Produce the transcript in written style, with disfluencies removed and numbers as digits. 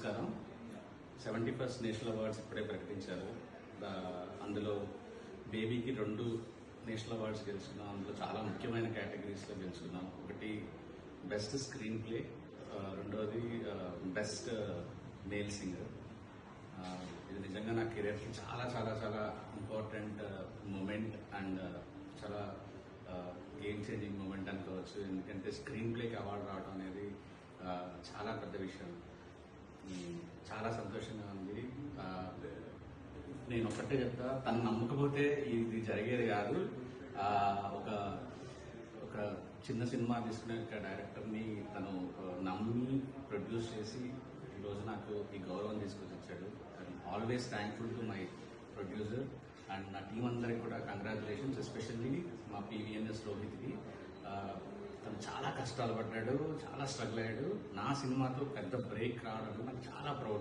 నమస్కారం. 71st national awards ఇప్పుడే ప్రకటించారు. అందులో బేబీకి 2 నేషనల్ అవార్డ్స్ గెలుచుకున్నాం. అందులో చాలా ముఖ్యమైన కేటగిరీస్లో గెలుచుకున్నాం. ఒకటి బెస్ట్ స్క్రీన్ ప్లే, రెండవది బెస్ట్ మేల్ సింగర్. ఇది నిజంగా నా కెరీర్కి చాలా చాలా చాలా ఇంపార్టెంట్ మూమెంట్ అండ్ చాలా గేమ్ చేంజింగ్ మూమెంట్ అనుకోవచ్చు. ఎందుకంటే స్క్రీన్ ప్లేకి అవార్డు రావడం అనేది చాలా పెద్ద విషయం. చాలా సంతోషంగా ఉంది. నేను ఒక్కటే చెప్తా, తను నమ్మకపోతే ఇది జరిగేది కాదు. ఒక ఒక చిన్న సినిమా తీసుకునే డైరెక్టర్ని తను నమ్మి ప్రొడ్యూస్ చేసి ఈరోజు నాకు ఈ గౌరవం తీసుకొచ్చి వచ్చాడు. I'm always thankful to my producer and నా టీం అందరికి కూడా కంగ్రాచులేషన్స్. ఎస్పెషల్లీ మా PVNS రోహిత్కి. తను చాలా కష్టాలు పడ్డాడు, చాలా స్ట్రగుల్ అయ్యాడు. నా సినిమాతో పెద్ద బ్రేక్ రావడం నాకు చాలా ప్రౌడ్.